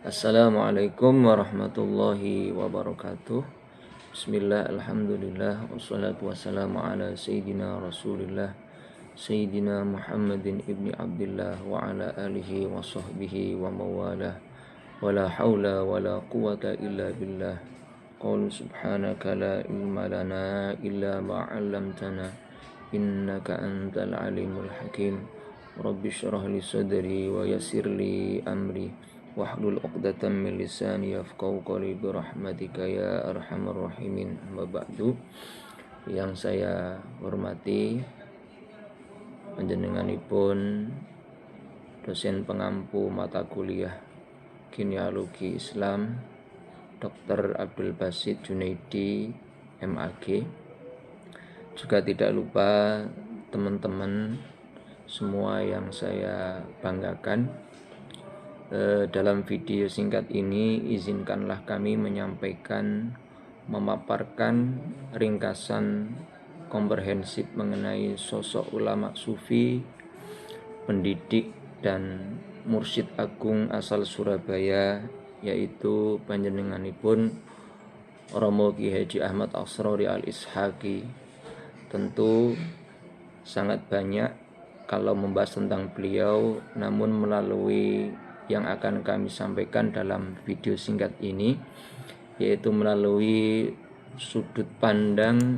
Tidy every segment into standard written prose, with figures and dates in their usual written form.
Assalamualaikum warahmatullahi wabarakatuh. Bismillah, alhamdulillah, wassalatu wassalamu ala sayyidina rasulillah Sayyidina Muhammadin ibni Abdillah wa ala alihi wa sahbihi wa mawalah. Wa la hawla wa la quwata illa billah. Qul subhanaka la ilma lana illa ma'allamtana innaka antal alimul hakim. Rabbi syrah li sadri wa yassir li amri wahlul 'uqdatam min lisani yafqahu qawli bi rahmatika ya arhamar rahimin. Amma ba'du. Yang saya hormati panjenenganipun dosen pengampu mata kuliah Genealogi Islam Dr. Abdul Basit Junaidi MAG. Juga tidak lupa teman-teman semua yang saya banggakan. Dalam video singkat ini izinkanlah kami memaparkan ringkasan komprehensif mengenai sosok ulama sufi, pendidik dan mursyid agung asal Surabaya, yaitu panjenenganipun Romo Ki Haji Ahmad Asrori Al-Ishaqi. Tentu sangat banyak kalau membahas tentang beliau, namun melalui yang akan kami sampaikan dalam video singkat ini, yaitu melalui sudut pandang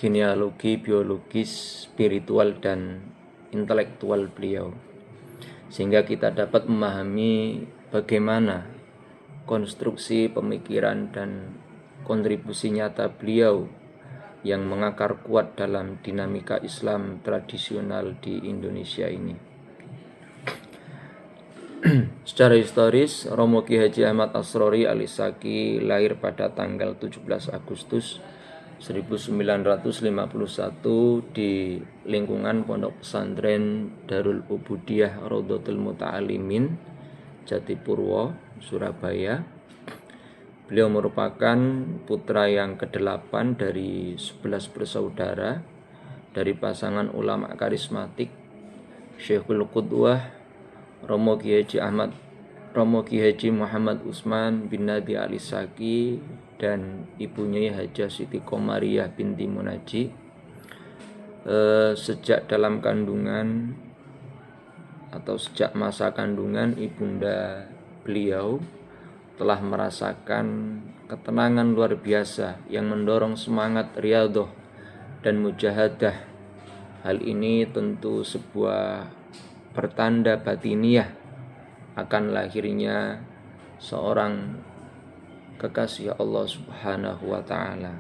genealogi, biologis, spiritual dan intelektual beliau, sehingga kita dapat memahami bagaimana konstruksi pemikiran dan kontribusi nyata beliau yang mengakar kuat dalam dinamika Islam tradisional di Indonesia ini. Secara historis, Romo Ki Haji Ahmad Asrori Al-Ishaqi lahir pada tanggal 17 Agustus 1951 di lingkungan Pondok Pesantren Darul Ubudiyah Raudhatul Muta'alimin, Jatipurwo, Surabaya. Beliau merupakan putra yang ke-8 dari 11 bersaudara dari pasangan ulama karismatik Syekhul Qudwah Romo Ki Haji Muhammad Utsman bin Nabi Al-Ishaqi dan ibunya Hajah Siti Komariah binti Munaji. Sejak dalam kandungan atau sejak masa kandungan, ibunda beliau telah merasakan ketenangan luar biasa yang mendorong semangat riyadhah dan mujahadah. Hal ini tentu sebuah pertanda batiniah akan lahirnya seorang kekasih Allah Subhanahu wa ta'ala.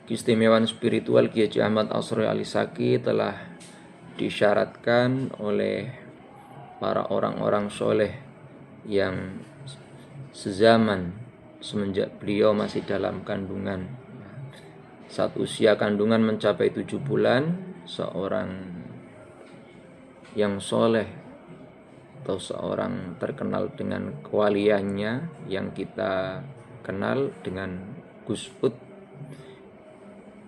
Keistimewaan spiritual Ki Haji Ahmad Asrori Al-Ishaqi telah disyaratkan oleh para orang-orang soleh yang sezaman semenjak beliau masih dalam kandungan. Saat usia kandungan mencapai 7 bulan, seorang yang soleh atau seorang terkenal dengan kewaliannya yang kita kenal dengan Gus Put.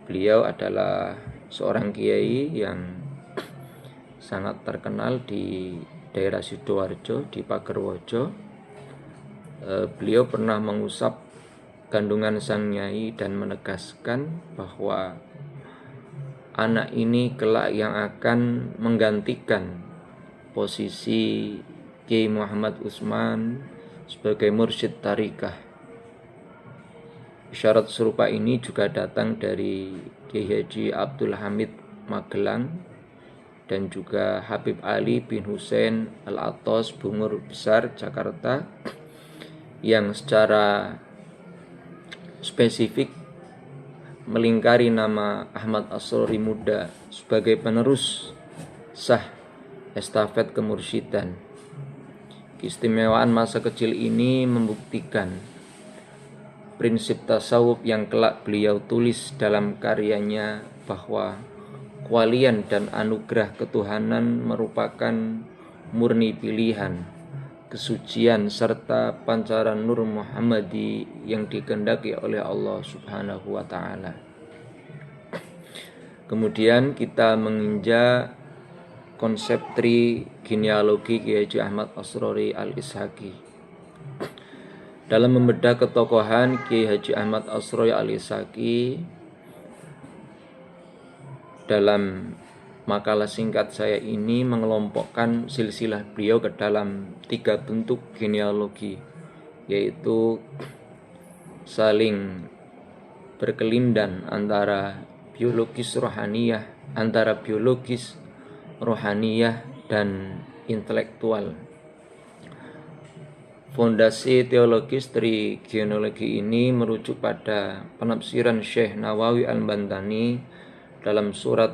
Beliau adalah seorang kiai yang sangat terkenal di daerah Sidoarjo, di Pagerwojo. Beliau pernah mengusap kandungan sang nyai dan menegaskan bahwa anak ini kelak yang akan menggantikan posisi Kiai Muhammad Utsman sebagai mursyid tarikah. Isyarat serupa ini juga datang dari Kiai Haji Abdul Hamid Magelang dan juga Habib Ali bin Hussein Al-Atos Bungur Besar Jakarta, yang secara spesifik melingkari nama Ahmad Asrori muda sebagai penerus sah estafet kemursyidan. Keistimewaan masa kecil ini membuktikan prinsip tasawuf yang kelak beliau tulis dalam karyanya, bahwa kewalian dan anugerah ketuhanan merupakan murni pilihan, kesucian serta pancaran nur Muhammadi yang dikehendaki oleh Allah Subhanahu wa ta'ala. Kemudian kita menginjak konsep tri genealogi Kiai Haji Ahmad Asrori Al-Ishaqi. Dalam membedah ketokohan Kiai Haji Ahmad Asrori Al-Ishaqi, dalam makalah singkat saya ini mengelompokkan silsilah beliau ke dalam 3 bentuk genealogi, yaitu saling berkelindan antara biologis rohaniyah dan intelektual. Fondasi teologis dari genealogi ini merujuk pada penafsiran Syekh Nawawi Al-Bantani dalam surat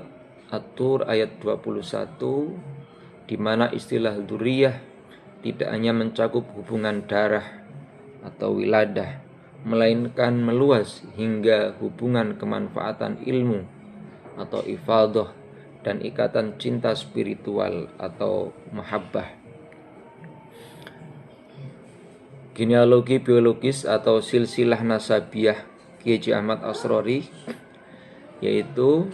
At-Tur ayat 21, di mana istilah dzurriyyah tidak hanya mencakup hubungan darah atau wiladah, melainkan meluas hingga hubungan kemanfaatan ilmu atau ifadah dan ikatan cinta spiritual atau mahabbah. Genealogi biologis atau silsilah nasabiyah Kiai Haji Ahmad Asrori, yaitu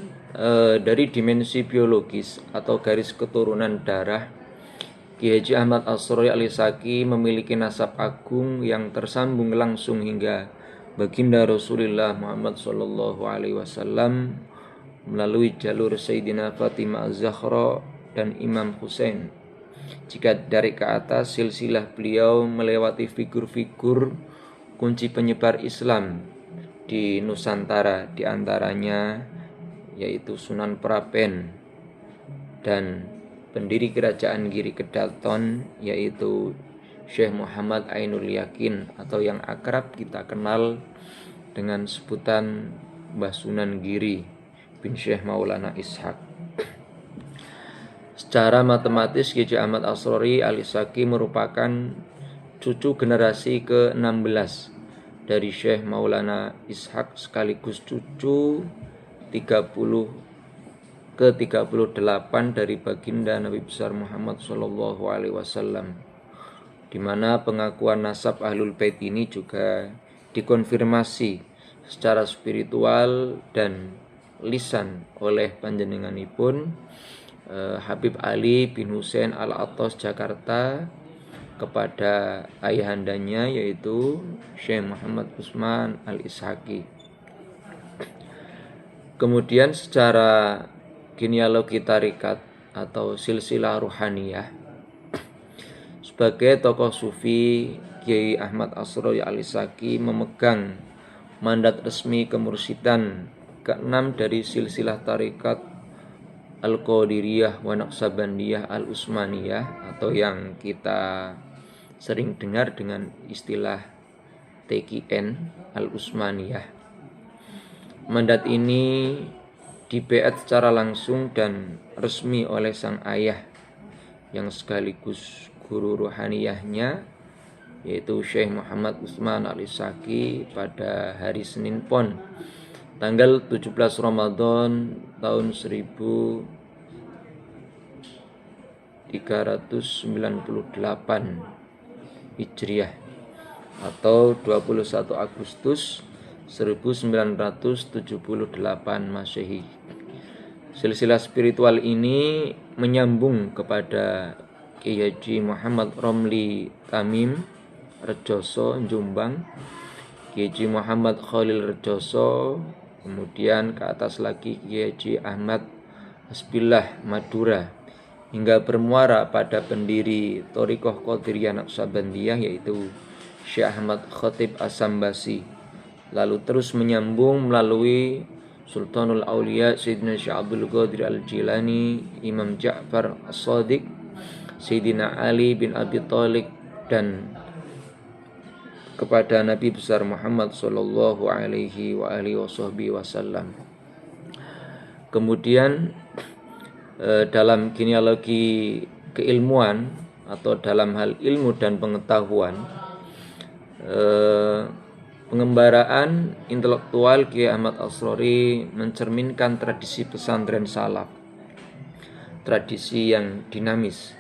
dari dimensi biologis atau garis keturunan darah, Kiai Haji Ahmad Asrori Al-Ishaqi memiliki nasab agung yang tersambung langsung hingga baginda Rasulullah Muhammad SAW melalui jalur Sayyidina Fatimah Az-Zahra dan Imam Husain. Jika dari ke atas, silsilah beliau melewati figur-figur kunci penyebar Islam di Nusantara, di antaranya yaitu Sunan Prapen dan pendiri kerajaan Giri Kedaton yaitu Syekh Muhammad Ainul Yakin, atau yang akrab kita kenal dengan sebutan Mbah Sunan Giri bin Syekh Maulana Ishaq. Secara matematis Kiai Haji Ahmad Asrori Al-Ishaqi merupakan cucu generasi ke-16 dari Syekh Maulana Ishaq, sekaligus cucu ke-38 dari baginda Nabi besar Muhammad SAW, di mana pengakuan nasab Ahlul Bait ini juga dikonfirmasi secara spiritual dan lisan oleh panjenenganipun Habib Ali bin Husain Al-Attas Jakarta kepada ayahandanya yaitu Syekh Muhammad Utsman Al-Ishaqi. Kemudian secara genealogi tarikat atau silsilah ruhaniyah, sebagai tokoh sufi, Kiai Ahmad Asrori Al-Ishaqi memegang mandat resmi kemursidan ke-6 dari silsilah tarikat Al-Qadiriyah wa Naqsabandiyah Al-Utsmaniyah, atau yang kita sering dengar dengan istilah TKN Al-Utsmaniyah. Mandat ini dibeat secara langsung dan resmi oleh sang ayah yang sekaligus guru ruhaniyahnya, yaitu Syekh Muhammad Utsman Al-Ishaqi pada hari Senin Pon tanggal 17 Ramadan tahun 1398 Hijriah atau 21 Agustus 1978 Masehi. Silsilah spiritual ini menyambung kepada Kiai Haji Muhammad Romli Tamim Rejoso Jombang, Kiai Haji Muhammad Khalil Rejoso, kemudian ke atas lagi Kiai Haji Ahmad Hasbillah Madura, hingga bermuara pada pendiri Thariqah Qadiriyah Naqsabandiyah yaitu Syekh Ahmad Khatib As-Sambasi, lalu terus menyambung melalui Sultanul Auliya Sayyidina Syekh Abdul Qadir Al-Jilani, Imam Ja'far As-Shadiq, Sayyidina Ali bin Abi Thalib, dan kepada Nabi besar Muhammad sallallahu alaihi wasallam. Kemudian dalam genealogi keilmuan atau dalam hal ilmu dan pengetahuan, pengembaraan intelektual Kiai Ahmad Asrori mencerminkan tradisi pesantren salaf, tradisi yang dinamis.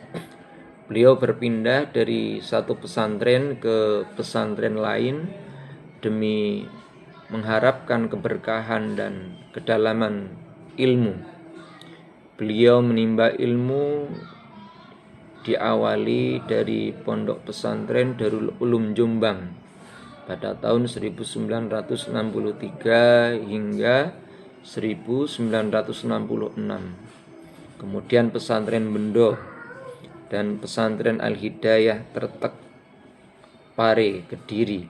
Beliau berpindah dari satu pesantren ke pesantren lain demi mengharapkan keberkahan dan kedalaman ilmu. beliau menimba ilmu diawali dari Pondok Pesantren Darul Ulum Jombang pada tahun 1963 hingga 1966. Kemudian Pesantren Bendo dan Pesantren Al-Hidayah Tertek Pare Kediri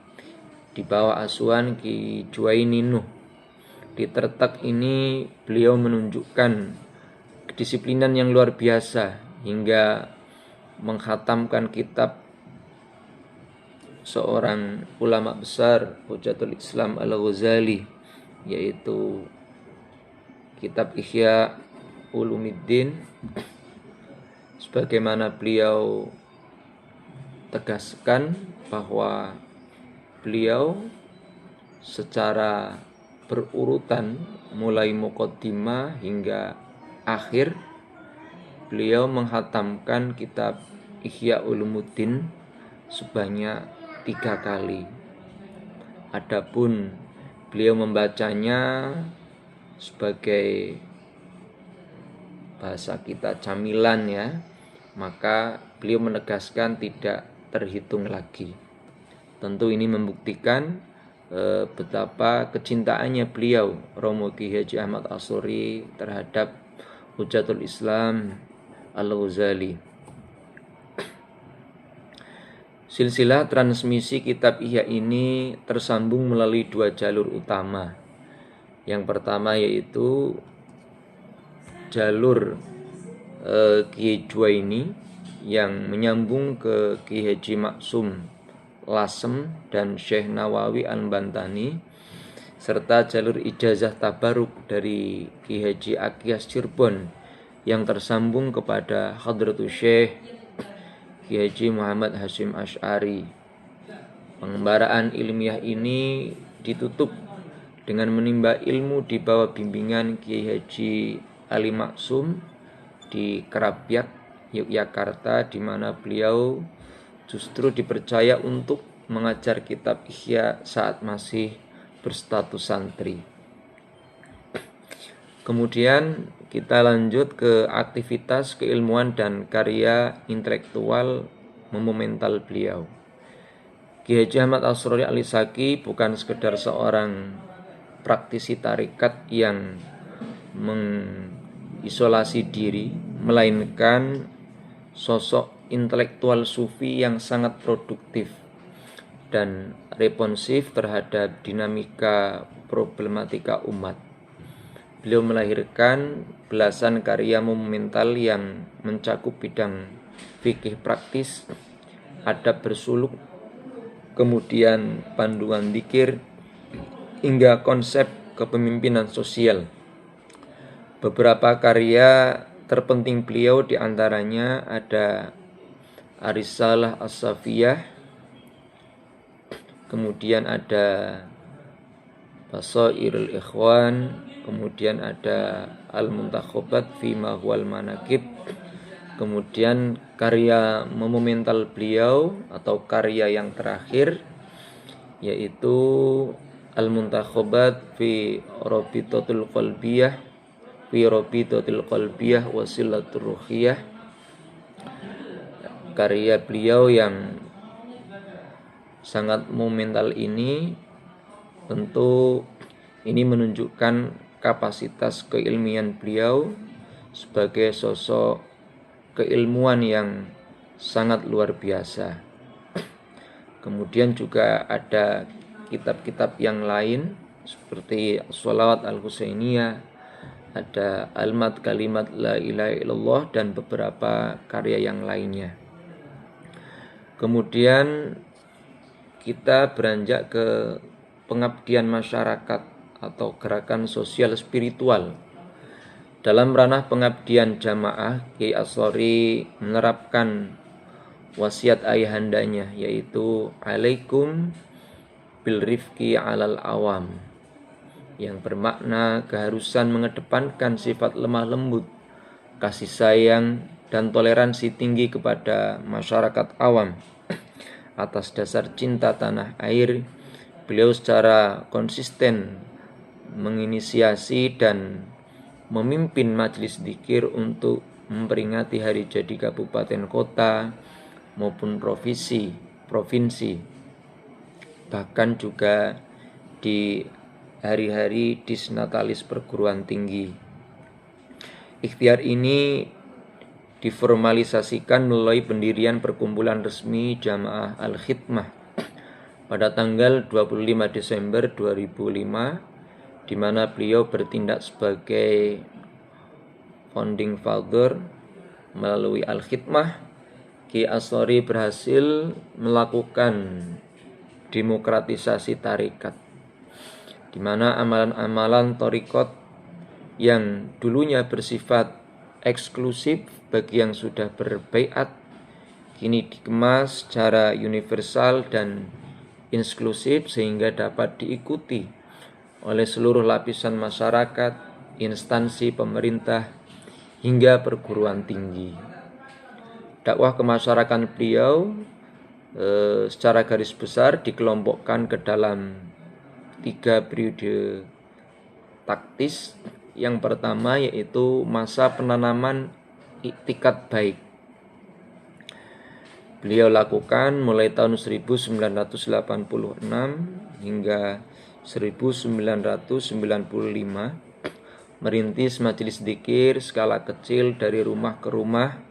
di bawah asuhan Ki Juwaini Nuh. Di Tertek ini beliau menunjukkan kedisiplinan yang luar biasa hingga menghatamkan kitab seorang ulama besar Hujatul Islam Al-Ghazali, yaitu kitab Ihya Ulumuddin, sebagaimana beliau tegaskan bahwa beliau secara berurutan mulai muqaddimah hingga akhir beliau menghatamkan kitab Ihya Ulumuddin sebanyak 3 kali. Adapun beliau membacanya sebagai bahasa kita camilan ya, maka beliau menegaskan tidak terhitung lagi. Tentu ini membuktikan betapa kecintaannya beliau Romo Ki Haji Ahmad As-Sori terhadap Hujatul Islam Al-Ghazali. Silsilah transmisi kitab Ihya ini tersambung melalui 2 jalur utama. Yang pertama yaitu jalur Ki Juwaini yang menyambung ke Ki Haji Maksum Lasem dan Syekh Nawawi Al-Bantani, serta jalur ijazah tabaruk dari Ki Haji Akiyas Cirebon yang tersambung kepada Hadratus Syekh Ki Haji Muhammad Hasyim Asy'ari. Pengembaraan ilmiah ini ditutup dengan menimba ilmu di bawah bimbingan Ki Haji Ali Maksum di Kerapiak, Yogyakarta, di mana beliau justru dipercaya untuk mengajar kitab Ihya saat masih berstatus santri. Kemudian kita lanjut ke aktivitas keilmuan dan karya intelektual monumental beliau. Ki Haji Ahmad As-Sori Alisaki bukan sekedar seorang praktisi tarekat yang mengisolasi diri, melainkan sosok intelektual sufi yang sangat produktif dan responsif terhadap dinamika problematika umat. Beliau melahirkan belasan karya monumental yang mencakup bidang fikih praktis, adab bersuluk, kemudian panduan dzikir, hingga konsep kepemimpinan sosial. Beberapa karya terpenting beliau diantaranya ada Ar-Risalah As-Safiyah, kemudian ada Basairul Ikhwan, kemudian ada Al-Muntakhabat fi ma huwal manaqib, kemudian karya monumental beliau atau karya yang terakhir yaitu Al-Muntakhabat fi Rabitatul Qalbiyah Wasilatur Ruhiyah. Karya beliau yang sangat monumental ini tentu ini menunjukkan kapasitas keilmian beliau sebagai sosok keilmuan yang sangat luar biasa. Kemudian juga ada kitab-kitab yang lain seperti Sholawat Al-Husainiyah, ada Almat Kalimat La Ilaha Illallah, dan beberapa karya yang lainnya. Kemudian kita beranjak ke pengabdian masyarakat atau gerakan sosial spiritual. Dalam ranah pengabdian jamaah, Kiai As-Sori menerapkan wasiat ayahandanya, yaitu alaikum bil rifqi alal awam, yang bermakna keharusan mengedepankan sifat lemah lembut, kasih sayang, dan toleransi tinggi kepada masyarakat awam. Atas dasar cinta tanah air, beliau secara konsisten menginisiasi dan memimpin majelis dzikir untuk memperingati hari jadi kabupaten kota maupun provinsi, bahkan juga di hari-hari disnatalis perguruan tinggi. Ikhtiar ini diformalisasikan melalui pendirian perkumpulan resmi Jamaah Al-Khidmah pada tanggal 25 Desember 2005, di mana beliau bertindak sebagai founding father. Melalui Al-Khidmah, Ki Ash'ari berhasil melakukan demokratisasi tarekat, di mana amalan-amalan thariqat yang dulunya bersifat eksklusif bagi yang sudah berbaiat kini dikemas secara universal dan inklusif sehingga dapat diikuti oleh seluruh lapisan masyarakat, instansi pemerintah, hingga perguruan tinggi. Dakwah kemasyarakatan beliau secara garis besar dikelompokkan ke dalam 3 periode taktis. Yang pertama yaitu masa penanaman iktikad baik. Beliau lakukan mulai tahun 1986 hingga 1995, merintis majelis dzikir skala kecil dari rumah ke rumah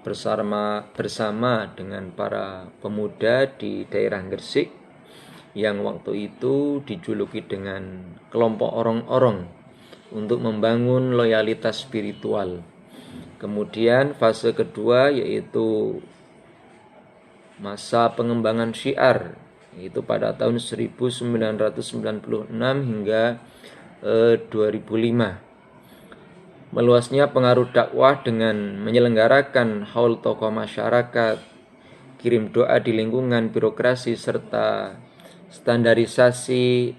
bersama dengan para pemuda di daerah Gresik yang waktu itu dijuluki dengan kelompok orong-orong untuk membangun loyalitas spiritual. Kemudian fase kedua yaitu masa pengembangan syiar, yaitu pada tahun 1996 hingga 2005. Meluasnya pengaruh dakwah dengan menyelenggarakan haul tokoh masyarakat, kirim doa di lingkungan birokrasi, serta standarisasi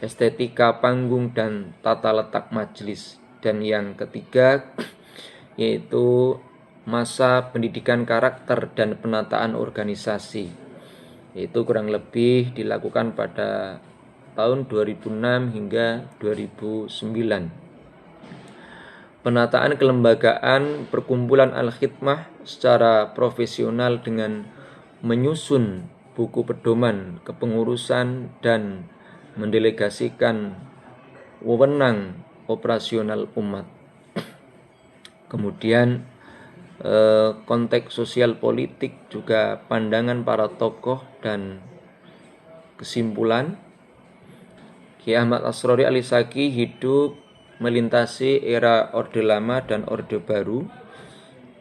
estetika panggung dan tata letak majelis. Dan yang ketiga yaitu masa pendidikan karakter dan penataan organisasi, yaitu kurang lebih dilakukan pada tahun 2006 hingga 2009. Penataan kelembagaan perkumpulan Al-Khidmah secara profesional dengan menyusun buku pedoman kepengurusan dan mendelegasikan wewenang operasional umat. Kemudian konteks sosial politik, juga pandangan para tokoh dan kesimpulan. Ki Ahmad Asrori Alisaki hidup melintasi era Orde Lama dan Orde Baru,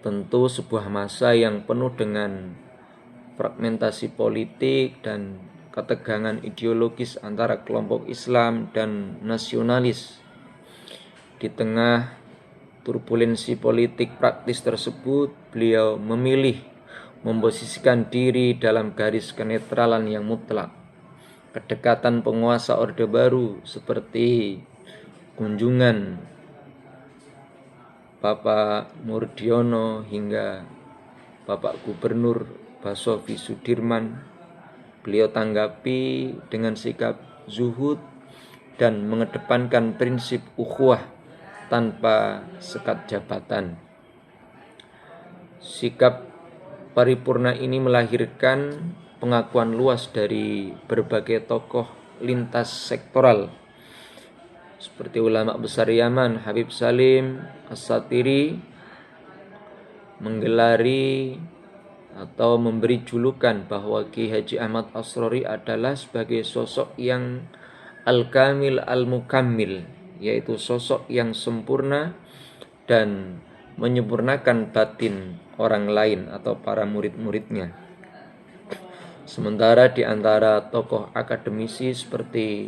tentu sebuah masa yang penuh dengan fragmentasi politik dan ketegangan ideologis antara kelompok Islam dan nasionalis. Di tengah turbulensi politik praktis tersebut, beliau memilih memposisikan diri dalam garis kenetralan yang mutlak. Kedekatan penguasa Orde Baru seperti kunjungan Bapak Murdiono hingga Bapak Gubernur Basofi Sudirman, beliau tanggapi dengan sikap zuhud dan mengedepankan prinsip ukhuwah tanpa sekat jabatan. Sikap paripurna ini melahirkan pengakuan luas dari berbagai tokoh lintas sektoral seperti ulama besar Yaman Habib Salim As-Satiri menggelari atau memberi julukan bahwa Ki Haji Ahmad Asrori adalah sebagai sosok yang al-kamil al-mukammil, yaitu sosok yang sempurna dan menyempurnakan batin orang lain atau para murid-muridnya. Sementara di antara tokoh akademisi seperti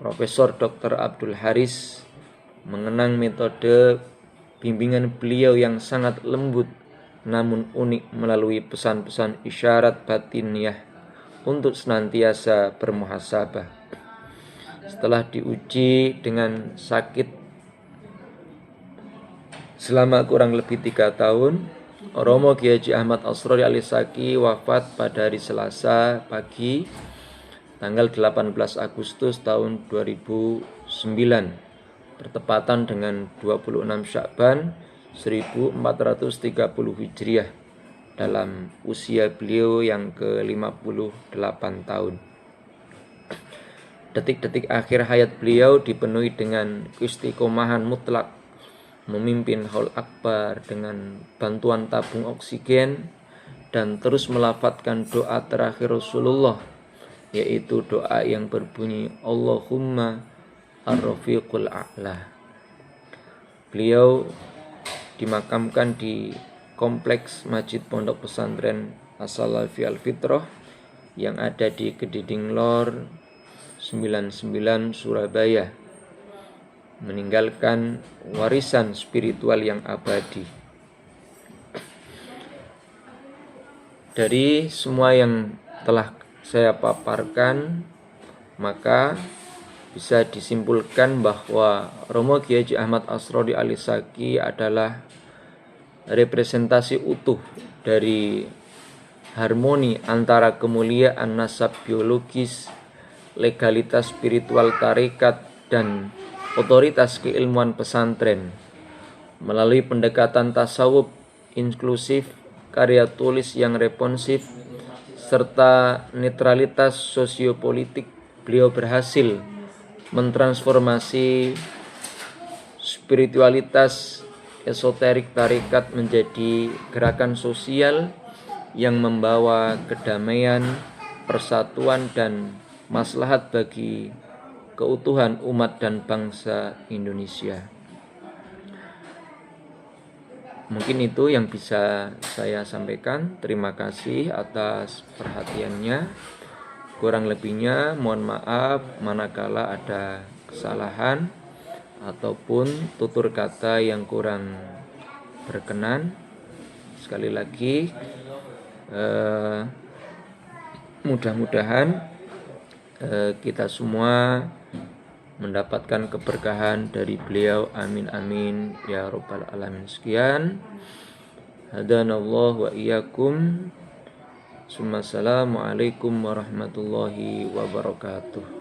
Profesor Dr. Abdul Haris mengenang metode bimbingan beliau yang sangat lembut namun unik melalui pesan-pesan isyarat batiniah untuk senantiasa bermuhasabah. Setelah diuji dengan sakit selama kurang lebih 3 tahun, Romo Ki Haji Ahmad Asrori Alisaki wafat pada hari Selasa pagi tanggal 18 Agustus tahun 2009 bertepatan dengan 26 Sya'ban 1430 Hijriah dalam usia beliau yang ke-58 tahun. Detik-detik akhir hayat beliau dipenuhi dengan keistiqomahan mutlak, memimpin Haul Akbar dengan bantuan tabung oksigen dan terus melafadzkan doa terakhir Rasulullah, yaitu doa yang berbunyi Allahumma ar-rafiqul a'la. Beliau dimakamkan di kompleks Masjid Pondok Pesantren As-Salafi Al-Fitrah yang ada di Kedinding Lor 99 Surabaya, meninggalkan warisan spiritual yang abadi. Dari semua yang telah saya paparkan, maka bisa disimpulkan bahwa Romo Kiai Haji Ahmad Asrori Alisaki adalah representasi utuh dari harmoni antara kemuliaan nasab biologis, legalitas spiritual tarekat, dan otoritas keilmuan pesantren melalui pendekatan tasawuf inklusif, karya tulis yang responsif, serta netralitas sosiopolitik. Beliau berhasil mentransformasi spiritualitas esoterik tarekat menjadi gerakan sosial yang membawa kedamaian, persatuan, dan maslahat bagi keutuhan umat dan bangsa Indonesia. Mungkin itu yang bisa saya sampaikan. Terima kasih atas perhatiannya. Kurang lebihnya mohon maaf manakala ada kesalahan ataupun tutur kata yang kurang berkenan. Sekali lagi mudah-mudahan kita semua mendapatkan keberkahan dari beliau, amin amin ya rabbal alamin. Sekian, hadanallahu wa iyyakum. Assalamualaikum warahmatullahi wabarakatuh.